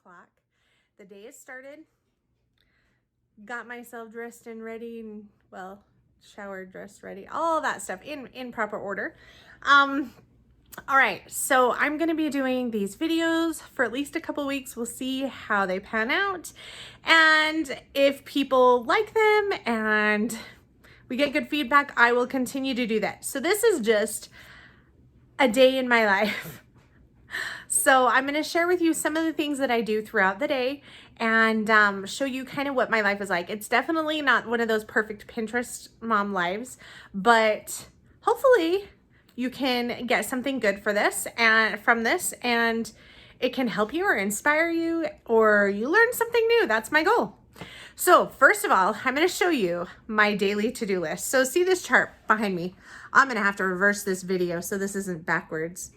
o'clock. The day has started. Got myself dressed and ready and, well, showered, dressed, ready, all that stuff in proper order. All right, so I'm gonna be doing these videos for at least a couple weeks. We'll see how they pan out and if people like them and we get good feedback, I will continue to do that. So this is just a day in my life. So I'm going to share with you some of the things that I do throughout the day and show you kind of what my life is like. It's definitely not one of those perfect Pinterest mom lives, but hopefully you can get something good for this and from this, and it can help you or inspire you or you learn something new. That's my goal. So first of all, I'm going to show you my daily to-do list. So see this chart behind me. I'm going to have to reverse this video so this isn't backwards.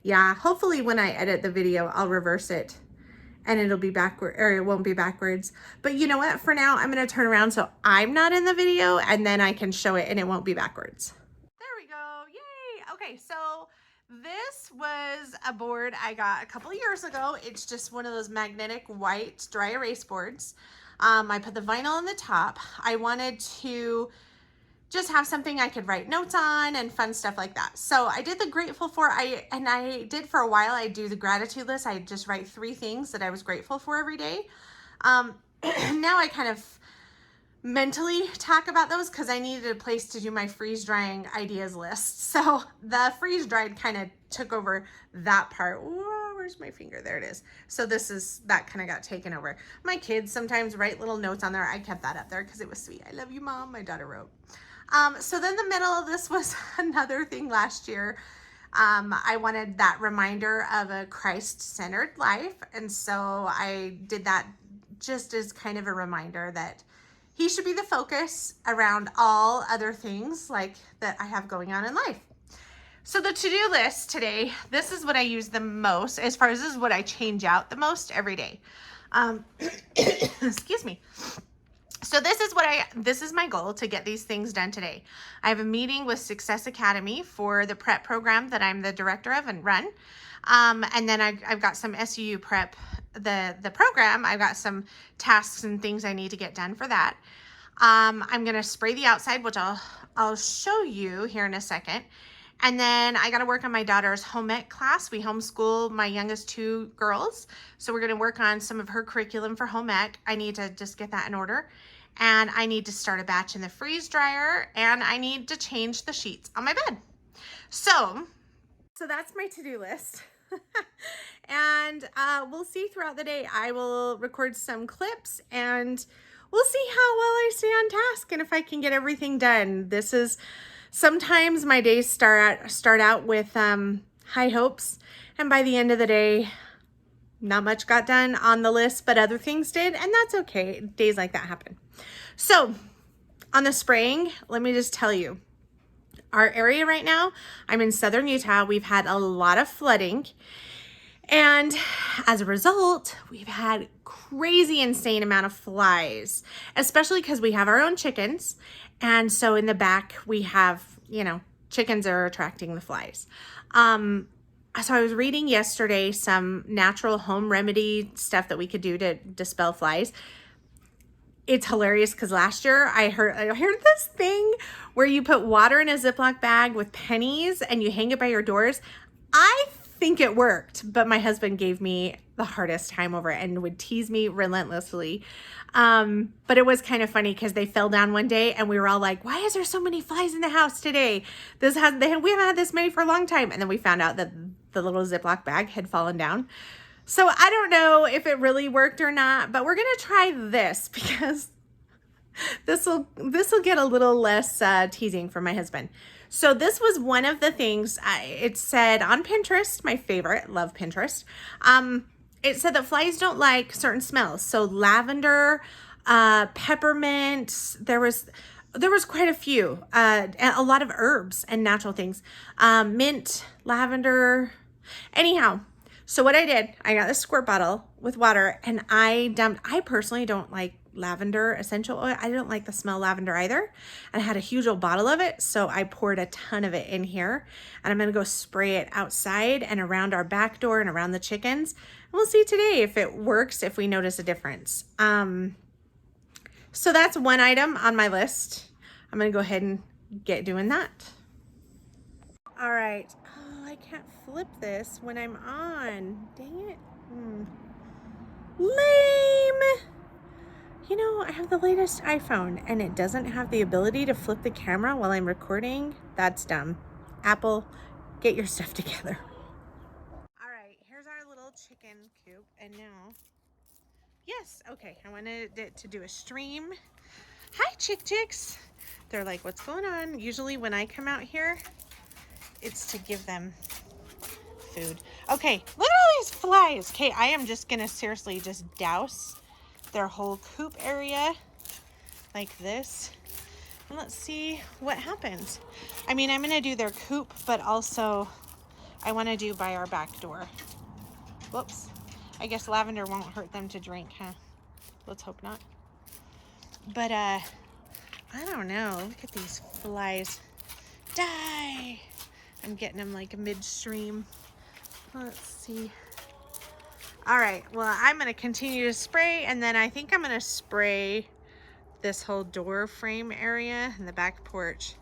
Yeah, hopefully when I edit the video, I'll reverse it and it'll be backward, or it won't be backwards. But you know what? For now, I'm going to turn around so I'm not in the video and then I can show it and it won't be backwards. There we go. Yay. Okay, so this was a board I got a couple of years ago. It's just one of those magnetic white dry erase boards. I put the vinyl on the top. I wanted to just have something I could write notes on and fun stuff like that. So I did the grateful for, and I did for a while, I do the gratitude list. I just write 3 things that I was grateful for every day. Now I kind of mentally talk about those because I needed a place to do my freeze drying ideas list. So the freeze dried kind of took over that part. Whoa, where's my finger? There it is. So that kind of got taken over. My kids sometimes write little notes on there. I kept that up there because it was sweet. I love you, Mom, my daughter wrote. So then the middle of this was another thing last year. I wanted that reminder of a Christ-centered life. And so I did that just as kind of a reminder that he should be the focus around all other things like that I have going on in life. So the to-do list today, this is what I use the most, as far as this is what I change out the most every day. Excuse me. So this is my goal, to get these things done today. I have a meeting with Success Academy for the prep program that I'm the director of and run. And then I've got some SUU prep, the program. I've got some tasks and things I need to get done for that. I'm going to spray the outside, which I'll show you here in a second. And then I got to work on my daughter's home ec class. We homeschool my youngest 2 girls. So we're going to work on some of her curriculum for home ec. I need to just get that in order. And I need to start a batch in the freeze dryer. And I need to change the sheets on my bed. So that's my to-do list. And we'll see throughout the day. I will record some clips and we'll see how well I stay on task and if I can get everything done. Sometimes my days start out with high hopes, and by the end of the day, not much got done on the list, but other things did, and that's okay. Days like that happen. So on the spraying, let me just tell you, our area right now, I'm in southern Utah. We've had a lot of flooding, and as a result, we've had crazy insane amount of flies, especially because we have our own chickens. And so in the back we have, chickens are attracting the flies. So I was reading yesterday some natural home remedy stuff that we could do to dispel flies. It's hilarious because last year I heard this thing where you put water in a Ziploc bag with pennies and you hang it by your doors. I think it worked, but my husband gave me the hardest time over it and would tease me relentlessly. But it was kind of funny because they fell down one day and we were all like, why is there so many flies in the house today? We haven't had this many for a long time. And then we found out that the little Ziploc bag had fallen down. So I don't know if it really worked or not, but we're going to try this because this will get a little less teasing from my husband. So this was one of the things it said on Pinterest, my favorite, love Pinterest. It said that flies don't like certain smells. So lavender, peppermint, there was quite a few, a lot of herbs and natural things, mint, lavender, anyhow. So what I did, I got this squirt bottle with water and I personally don't like lavender essential oil. I don't like the smell of lavender either. And I had a huge old bottle of it, so I poured a ton of it in here. And I'm gonna go spray it outside and around our back door and around the chickens. And we'll see today if it works, if we notice a difference. So that's one item on my list. I'm gonna go ahead and get doing that. All right. Oh, I can't flip this when I'm on. Dang it. Lame. You know, I have the latest iPhone and it doesn't have the ability to flip the camera while I'm recording. That's dumb. Apple, get your stuff together. All right, here's our little chicken coop. And now, yes, okay, I wanted it to do a stream. Hi, chicks. They're like, what's going on? Usually when I come out here, it's to give them food. Okay, look at all these flies. Okay, I am just gonna seriously just douse their whole coop area like this. And let's see what happens. I mean, I'm gonna do their coop, but also I wanna do by our back door. Whoops. I guess lavender won't hurt them to drink, huh? Let's hope not. But I don't know. Look at these flies. Die! I'm getting them like midstream. Let's see. All right, well, I'm gonna continue to spray, and then I think I'm gonna spray this whole door frame area and the back porch.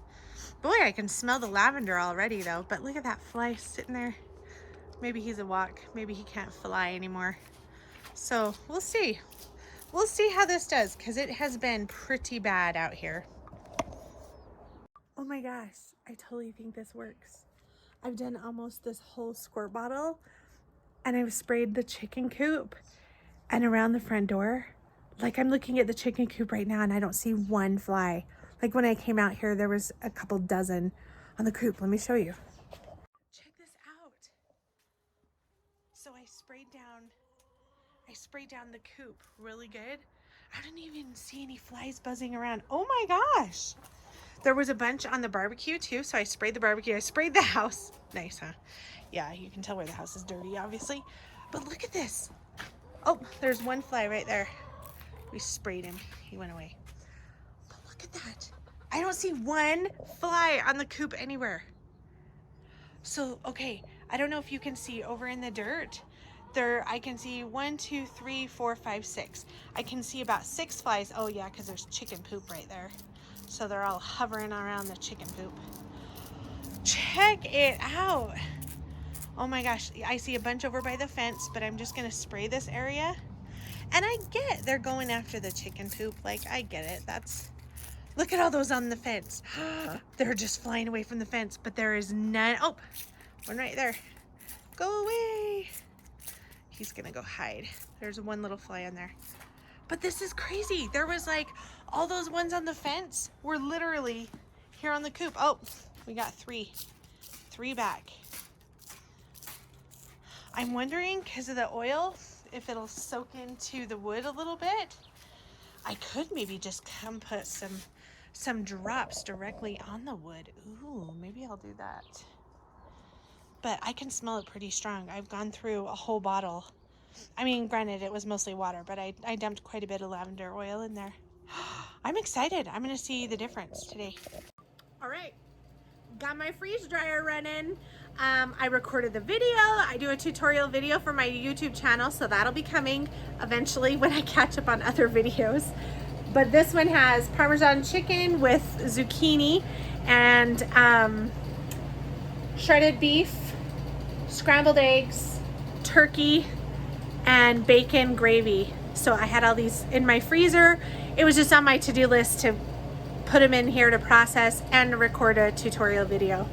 Boy, I can smell the lavender already though, but look at that fly sitting there. Maybe he's a walk. Maybe he can't fly anymore. So we'll see. We'll see how this does, because it has been pretty bad out here. Oh my gosh, I totally think this works. I've done almost this whole squirt bottle, and I've sprayed the chicken coop and around the front door. Like, I'm looking at the chicken coop right now and I don't see one fly. Like when I came out here, there was a couple dozen on the coop. Let me show you. Check this out. So I sprayed down the coop really good. I didn't even see any flies buzzing around. Oh my gosh. There was a bunch on the barbecue too, so I sprayed the barbecue. I sprayed the house. Nice, huh? Yeah, you can tell where the house is dirty, obviously. But look at this. Oh, there's one fly right there. We sprayed him. He went away. But look at that. I don't see one fly on the coop anywhere. So, okay, I don't know if you can see over in the dirt. There, I can see 1, 2, 3, 4, 5, 6. I can see about 6 flies. Oh yeah, because there's chicken poop right there. So they're all hovering around the chicken poop. Check it out. Oh my gosh, I see a bunch over by the fence, but I'm just gonna spray this area. And I get they're going after the chicken poop. Like, I get it. Look at all those on the fence. They're just flying away from the fence, but there is none. Oh, one right there. Go away. He's gonna go hide. There's one little fly on there. But this is crazy. There was like, all those ones on the fence were literally here on the coop. Oh, we got 3 back. I'm wondering, because of the oil, if it'll soak into the wood a little bit. I could maybe just come put some drops directly on the wood. Ooh, maybe I'll do that. But I can smell it pretty strong. I've gone through a whole bottle. I mean, granted, it was mostly water, but I dumped quite a bit of lavender oil in there. I'm excited. I'm gonna see the difference today. All right, got my freeze dryer running. I recorded the video. I do a tutorial video for my YouTube channel, so that'll be coming eventually when I catch up on other videos. But this one has Parmesan chicken with zucchini and shredded beef, scrambled eggs, turkey, and bacon gravy. So I had all these in my freezer. It was just on my to-do list to put them in here to process and record a tutorial video.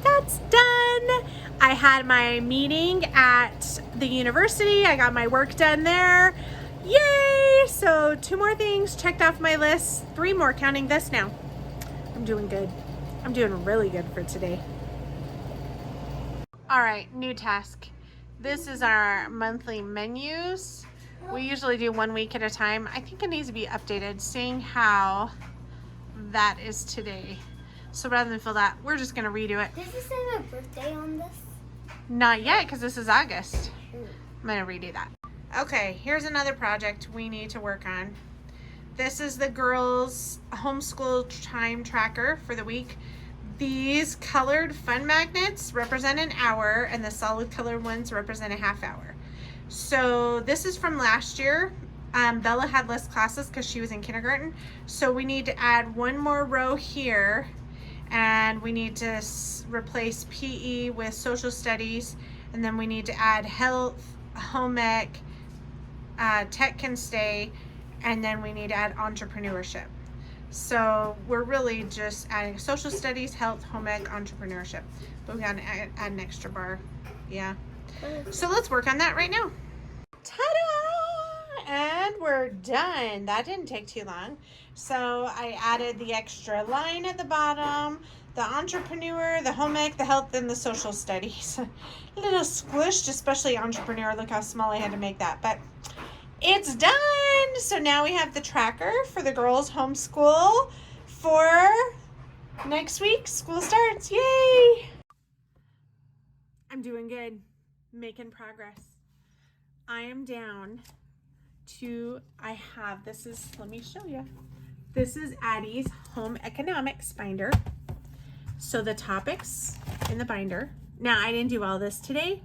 That's done. I had my meeting at the university. I got my work done there. Yay! So 2 more things checked off my list. 3 more counting this now. I'm doing good. I'm doing really good for today. All right, new task. This is our monthly menus. We usually do 1 week at a time. I think it needs to be updated, seeing how that is today. So rather than fill that, we're just gonna redo it. Does it say my birthday on this? Not yet, because this is August. I'm gonna redo that. Okay, here's another project we need to work on. This is the girls' homeschool time tracker for the week. These colored fun magnets represent an hour, and the solid colored ones represent a half hour. So this is from last year. Bella had less classes because she was in kindergarten. So we need to add one more row here, and we need to replace PE with social studies, and then we need to add health, home ec, tech can stay, and then we need to add entrepreneurship. So we're really just adding social studies, health, home ec, entrepreneurship. But we gotta add an extra bar. Yeah. So let's work on that right now. Ta-da! And we're done. That didn't take too long. So I added the extra line at the bottom, the entrepreneur, the home ec, the health, and the social studies. A little squished, especially entrepreneur. Look how small I had to make that. But it's done. So now we have the tracker for the girls' homeschool for next week. School starts. Yay! I'm doing good. Making progress. I am down to, let me show you. This is Addie's home economics binder. So the topics in the binder. Now I didn't do all this today.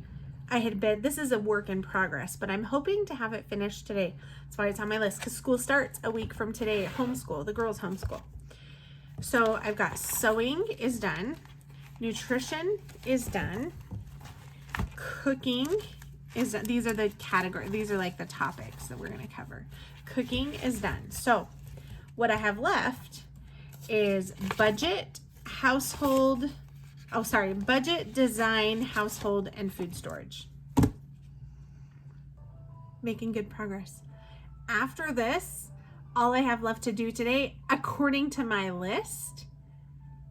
This is a work in progress, but I'm hoping to have it finished today. That's why it's on my list, because school starts a week from today, homeschool, the girls' homeschool. So I've got sewing is done. Nutrition is done. Cooking is done. These are the categories. These are like the topics that we're going to cover. Cooking is done. So what I have left is budget, budget, design, household, and food storage. Making good progress. After this, all I have left to do today, according to my list,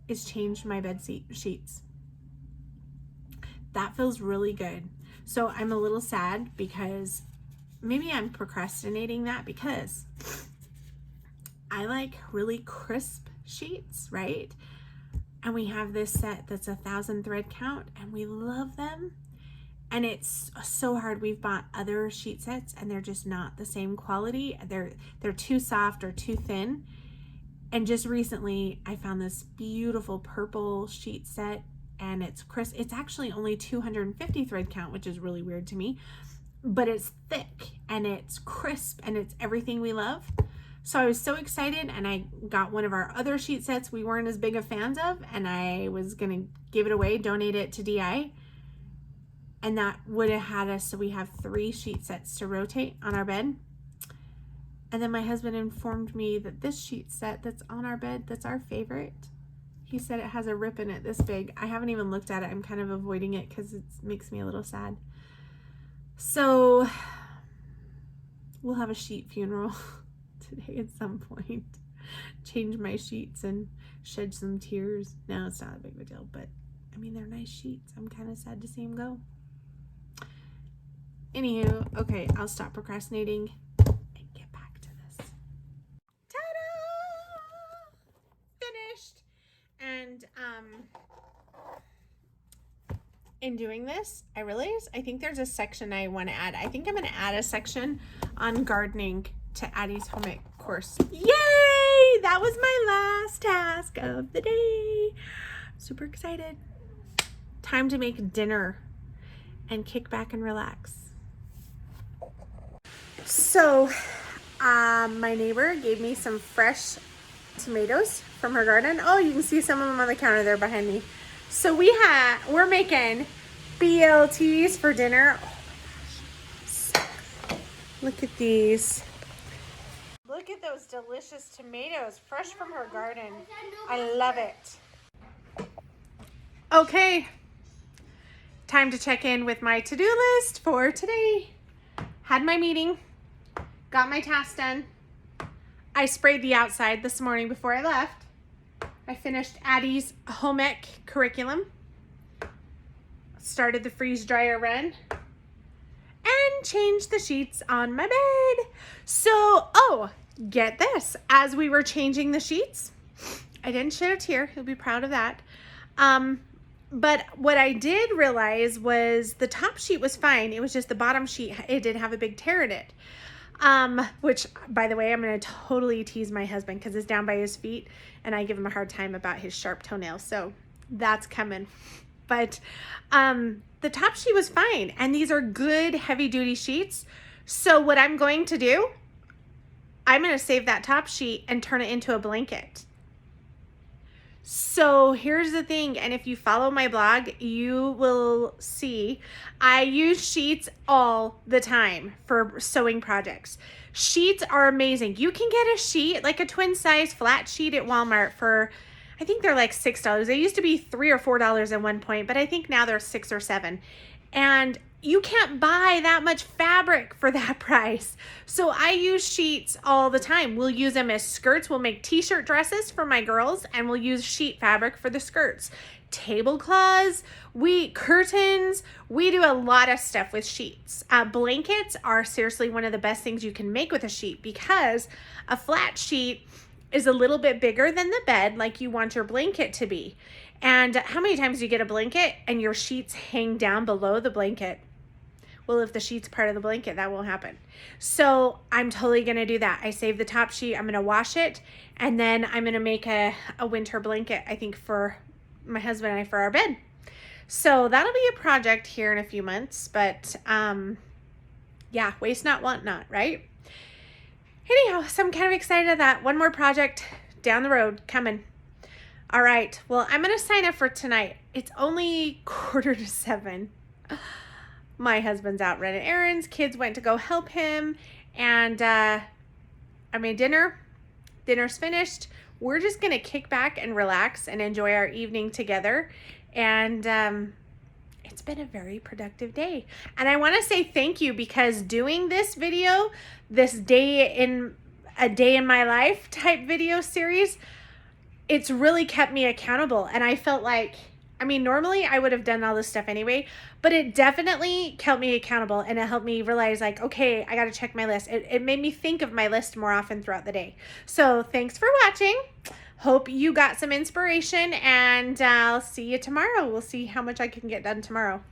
is change my bed sheets. That feels really good. So I'm a little sad because maybe I'm procrastinating that because I like really crisp sheets, right? And we have this set that's 1,000 thread count and we love them. And it's so hard. We've bought other sheet sets and they're just not the same quality. They're too soft or too thin. And just recently I found this beautiful purple sheet set and it's crisp. It's actually only 250 thread count, which is really weird to me, but it's thick and it's crisp and it's everything we love. So I was so excited and I got one of our other sheet sets we weren't as big of fans of, and I was gonna give it away, donate it to DI. And that would have had us, so we have 3 sheet sets to rotate on our bed. And then my husband informed me that this sheet set that's on our bed, that's our favorite, he said it has a rip in it this big. I haven't even looked at it. I'm kind of avoiding it because it makes me a little sad. So we'll have a sheet funeral today at some point. Change my sheets and shed some tears. No, it's not a big of a deal, but I mean, they're nice sheets. I'm kind of sad to see them go. Anywho, okay, I'll stop procrastinating and get back to this. Ta-da! Finished. And in doing this, I realized I think there's a section I want to add. I think I'm going to add a section on gardening to Addie's home ec course. Yay! That was my last task of the day. Super excited. Time to make dinner and kick back and relax. So, my neighbor gave me some fresh tomatoes from her garden. Oh, you can see some of them on the counter there behind me. So we're making BLTs for dinner. Oh my gosh. Look at these. Look at those delicious tomatoes, fresh from her garden. I love it. Okay, time to check in with my to-do list for today. Had my meeting, got my tasks done. I sprayed the outside this morning before I left. I finished Addie's home ec curriculum. Started the freeze dryer run. And changed the sheets on my bed. So, get this. As we were changing the sheets, I didn't shed a tear. You'll be proud of that. But what I did realize was the top sheet was fine. It was just the bottom sheet, it did have a big tear in it. Which, by the way, I'm going to totally tease my husband because it's down by his feet and I give him a hard time about his sharp toenails. So that's coming. But the top sheet was fine. And these are good heavy duty sheets. So what I'm going to do, I'm going to save that top sheet and turn it into a blanket. So here's the thing, and if you follow my blog, you will see I use sheets all the time for sewing projects. Sheets are amazing. You can get a sheet, like a twin size flat sheet at Walmart for, I think they're like $6. They used to be $3 or $4 at one point, but I think now they're $6 or $7. And you can't buy that much fabric for that price. So I use sheets all the time. We'll use them as skirts. We'll make t-shirt dresses for my girls and we'll use sheet fabric for the skirts. Tablecloths, curtains, we do a lot of stuff with sheets. Blankets are seriously one of the best things you can make with a sheet because a flat sheet is a little bit bigger than the bed like you want your blanket to be. And how many times do you get a blanket and your sheets hang down below the blanket? Well, if the sheet's part of the blanket, that won't happen. So I'm totally going to do that. I save the top sheet. I'm going to wash it. And then I'm going to make a winter blanket, I think, for my husband and I for our bed. So that'll be a project here in a few months. But yeah, waste not, want not, right? Anyhow, so I'm kind of excited at that. One more project down the road coming. All right. Well, I'm going to sign up for tonight. It's only 6:45. My husband's out running errands. Kids went to go help him. And I made dinner. Dinner's finished. We're just going to kick back and relax and enjoy our evening together. And it's been a very productive day. And I want to say thank you because doing this video, this a day in my life type video series, it's really kept me accountable. And I felt like, I mean, normally I would have done all this stuff anyway, but it definitely kept me accountable and it helped me realize like, okay, I got to check my list. It made me think of my list more often throughout the day. So thanks for watching. Hope you got some inspiration and I'll see you tomorrow. We'll see how much I can get done tomorrow.